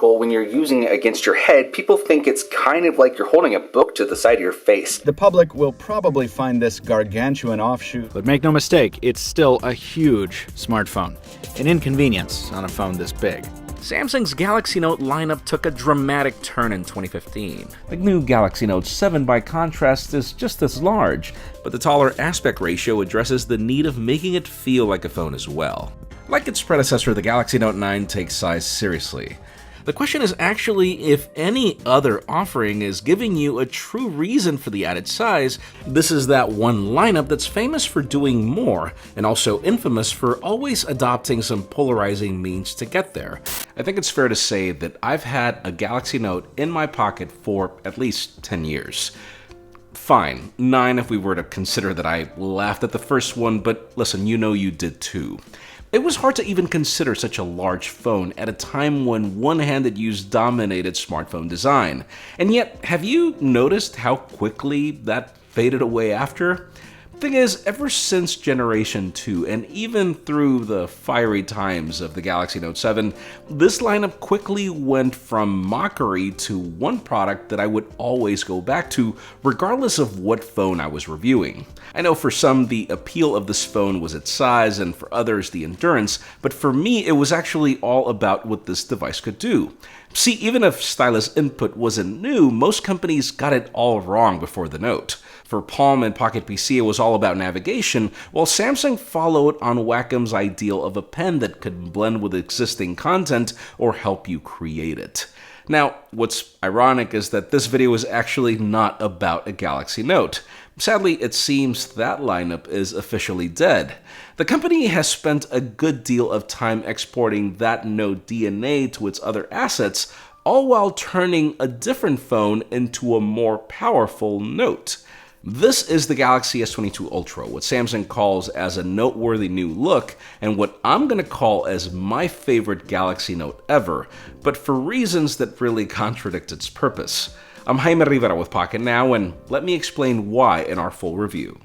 uncomfortable when you're using it against your head. People think it's kind of like you're holding a book to the side of your face. The public will probably find this gargantuan offshoot, but make no mistake, it's still a huge smartphone. An inconvenience on a phone this big. Samsung's Galaxy Note lineup took a dramatic turn in 2015. The new Galaxy Note 7, by contrast, is just as large, but the taller aspect ratio addresses the need of making it feel like a phone as well. Like its predecessor, the Galaxy Note 9 takes size seriously. The question is actually if any other offering is giving you a true reason for the added size. This is that one lineup that's famous for doing more, and also infamous for always adopting some polarizing means to get there. I think it's fair to say that I've had a Galaxy Note in my pocket for at least 10 years. Fine, 9 if we were to consider that I laughed at the first one, but listen, you know you did too. It was hard to even consider such a large phone at a time when one-handed use dominated smartphone design. And yet, have you noticed how quickly that faded away after? Thing is, ever since Generation 2, and even through the fiery times of the Galaxy Note 7, this lineup quickly went from mockery to one product that I would always go back to, regardless of what phone I was reviewing. I know for some the appeal of this phone was its size, and for others the endurance, but for me it was actually all about what this device could do. See, even if stylus input wasn't new, most companies got it all wrong before the Note. For Palm and Pocket PC, it was all about navigation, while Samsung followed on Wacom's ideal of a pen that could blend with existing content or help you create it. Now, what's ironic is that this video is actually not about a Galaxy Note. Sadly, it seems that lineup is officially dead. The company has spent a good deal of time exporting that Note DNA to its other assets, all while turning a different phone into a more powerful Note. This is the Galaxy S22 Ultra, what Samsung calls as a noteworthy new look, and what I'm gonna call as my favorite Galaxy Note ever, but for reasons that really contradict its purpose. I'm Jaime Rivera with Pocket Now, and let me explain why in our full review.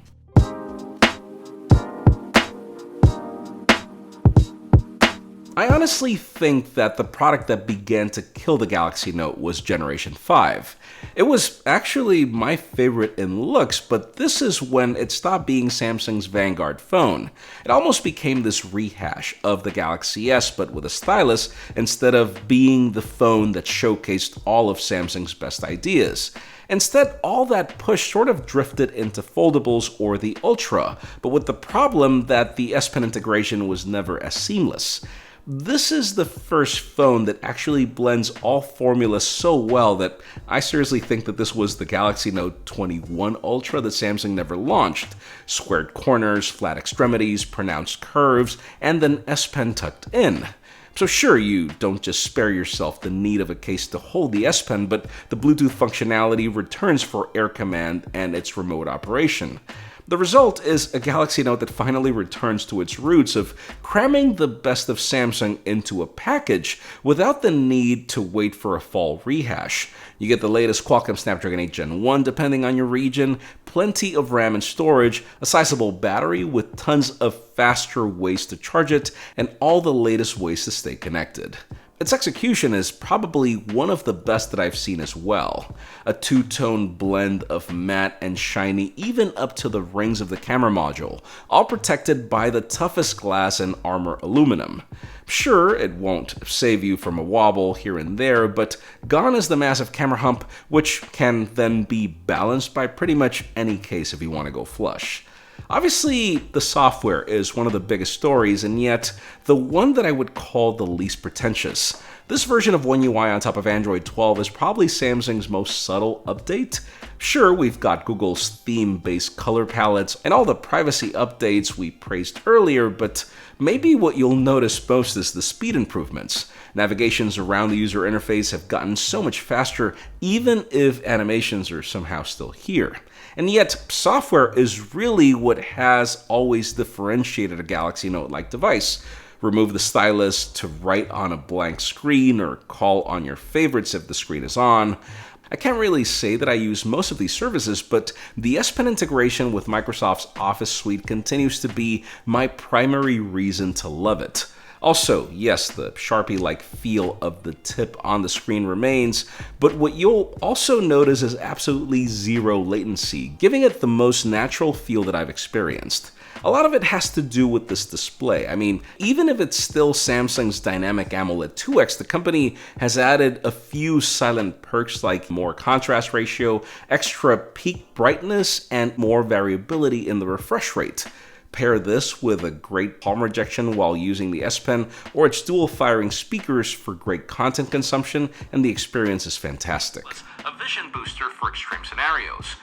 I honestly think that the product that began to kill the Galaxy Note was Generation 5. It was actually my favorite in looks, but this is when it stopped being Samsung's vanguard phone. It almost became this rehash of the Galaxy S, but with a stylus, instead of being the phone that showcased all of Samsung's best ideas. Instead, all that push sort of drifted into foldables or the Ultra, but with the problem that the S Pen integration was never as seamless. This is the first phone that actually blends all formulas so well that I seriously think that this was the Galaxy Note 21 Ultra that Samsung never launched. Squared corners, flat extremities, pronounced curves, and an S Pen tucked in. So sure, you don't just spare yourself the need of a case to hold the S Pen, but the Bluetooth functionality returns for Air Command and its remote operation. The result is a Galaxy Note that finally returns to its roots of cramming the best of Samsung into a package without the need to wait for a fall rehash. You get the latest Qualcomm Snapdragon 8 Gen 1 depending on your region, plenty of RAM and storage, a sizable battery with tons of faster ways to charge it, and all the latest ways to stay connected. Its execution is probably one of the best that I've seen as well. A two-tone blend of matte and shiny even up to the rings of the camera module, all protected by the toughest glass and armor aluminum. Sure, it won't save you from a wobble here and there, but gone is the massive camera hump, which can then be balanced by pretty much any case if you want to go flush. Obviously, the software is one of the biggest stories, and yet the one that I would call the least pretentious. This version of One UI on top of Android 12 is probably Samsung's most subtle update. Sure, we've got Google's theme-based color palettes and all the privacy updates we praised earlier, but maybe what you'll notice most is the speed improvements. Navigations around the user interface have gotten so much faster, even if animations are somehow still here. And yet, software is really what has always differentiated a Galaxy Note-like device. Remove the stylus to write on a blank screen or call on your favorites if the screen is on. I can't really say that I use most of these services, but the S Pen integration with Microsoft's Office suite continues to be my primary reason to love it. Also, yes, the Sharpie-like feel of the tip on the screen remains, but what you'll also notice is absolutely zero latency, giving it the most natural feel that I've experienced. A lot of it has to do with this display. I mean, even if it's still Samsung's Dynamic AMOLED 2X, the company has added a few silent perks like more contrast ratio, extra peak brightness, and more variability in the refresh rate. Pair this with a great palm rejection while using the S Pen or its dual firing speakers for great content consumption, and the experience is fantastic. A vision booster for extreme scenarios.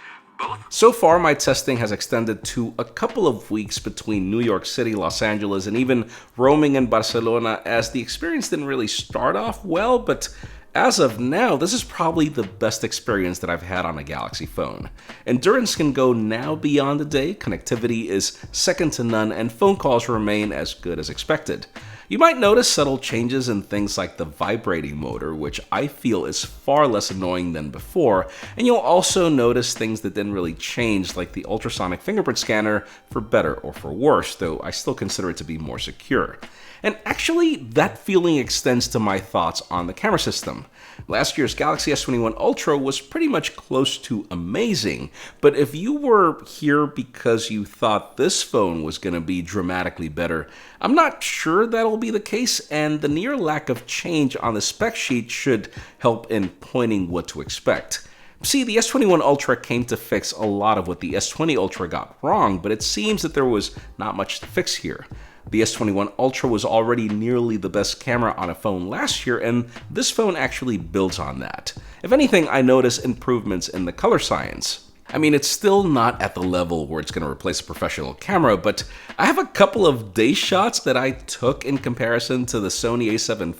So far, my testing has extended to a couple of weeks between New York City, Los Angeles, and even roaming in Barcelona, as the experience didn't really start off well, but as of now, this is probably the best experience that I've had on a Galaxy phone. Endurance can go now beyond a day, connectivity is second to none, and phone calls remain as good as expected. You might notice subtle changes in things like the vibrating motor, which I feel is far less annoying than before, and you'll also notice things that didn't really change, like the ultrasonic fingerprint scanner, for better or for worse, though I still consider it to be more secure. And actually, that feeling extends to my thoughts on the camera system. Last year's Galaxy S21 Ultra was pretty much close to amazing, but if you were here because you thought this phone was going to be dramatically better, I'm not sure that'll be the case, and the near lack of change on the spec sheet should help in pointing what to expect. See, the S21 Ultra came to fix a lot of what the S20 Ultra got wrong, but it seems that there was not much to fix here. The S21 Ultra was already nearly the best camera on a phone last year, and this phone actually builds on that. If anything, I notice improvements in the color science. I mean, it's still not at the level where it's going to replace a professional camera, but I have a couple of day shots that I took in comparison to the Sony a7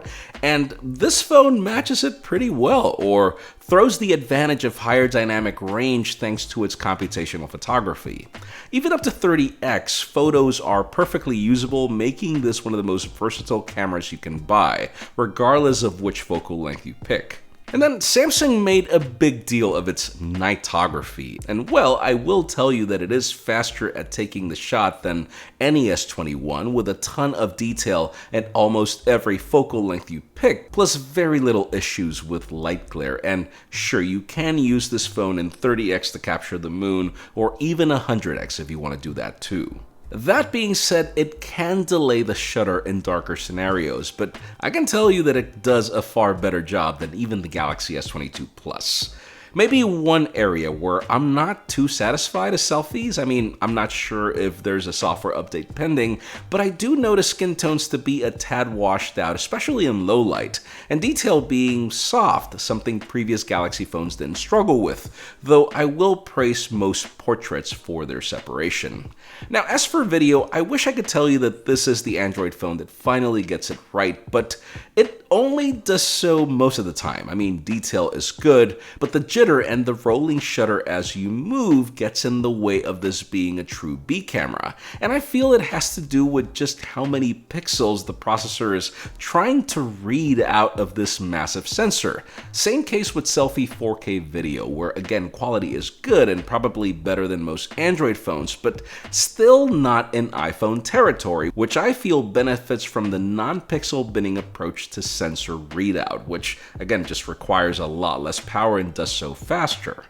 IV, and this phone matches it pretty well, or throws the advantage of higher dynamic range thanks to its computational photography. Even up to 30x, photos are perfectly usable, making this one of the most versatile cameras you can buy, regardless of which focal length you pick. And then Samsung made a big deal of its nightography, and well, I will tell you that it is faster at taking the shot than any S21, with a ton of detail at almost every focal length you pick, plus very little issues with light glare, and sure, you can use this phone in 30x to capture the moon, or even 100x if you want to do that too. That being said, it can delay the shutter in darker scenarios, but I can tell you that it does a far better job than even the Galaxy S22 Plus. Maybe one area where I'm not too satisfied is selfies. I mean, I'm not sure if there's a software update pending, but I do notice skin tones to be a tad washed out, especially in low light, and detail being soft, something previous Galaxy phones didn't struggle with, though I will praise most portraits for their separation. Now, as for video, I wish I could tell you that this is the Android phone that finally gets it right, but it only does so most of the time. I mean, detail is good, but the jitter and the rolling shutter as you move gets in the way of this being a true B camera, and I feel it has to do with just how many pixels the processor is trying to read out of this massive sensor. Same case with selfie 4K video, where again quality is good and probably better than most Android phones, but still not in iPhone territory, which I feel benefits from the non-pixel binning approach to sensor readout, which again just requires a lot less power and does so faster.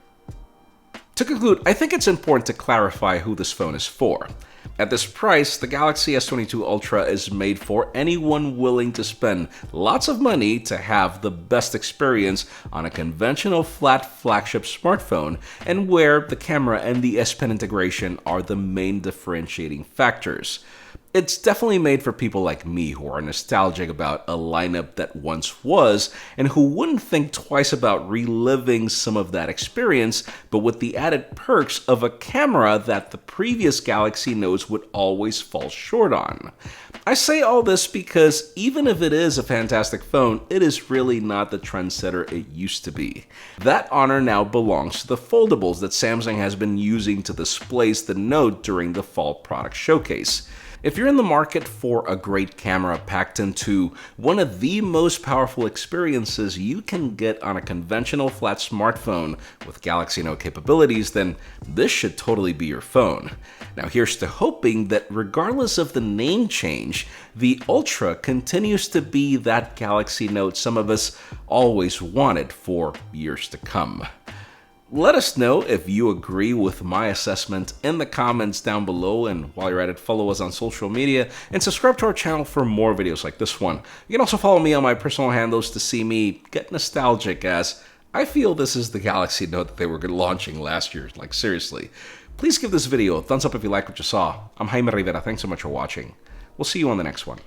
To conclude, I think it's important to clarify who this phone is for. At this price, the Galaxy S22 Ultra is made for anyone willing to spend lots of money to have the best experience on a conventional flat flagship smartphone, and where the camera and the S Pen integration are the main differentiating factors. It's definitely made for people like me who are nostalgic about a lineup that once was, and who wouldn't think twice about reliving some of that experience, but with the added perks of a camera that the previous Galaxy Notes would always fall short on. I say all this because even if it is a fantastic phone, it is really not the trendsetter it used to be. That honor now belongs to the foldables that Samsung has been using to displace the Note during the fall product showcase. If you're in the market for a great camera packed into one of the most powerful experiences you can get on a conventional flat smartphone with Galaxy Note capabilities, then this should totally be your phone. Now here's to hoping that regardless of the name change, the Ultra continues to be that Galaxy Note some of us always wanted for years to come. Let us know if you agree with my assessment in the comments down below, and while you're at it, follow us on social media and subscribe to our channel for more videos like this one. You can also follow me on my personal handles to see me get nostalgic, as I feel this is the Galaxy Note that they were launching last year, like seriously. Please give this video a thumbs up if you like what you saw. I'm Jaime Rivera, thanks so much for watching. We'll see you on the next one.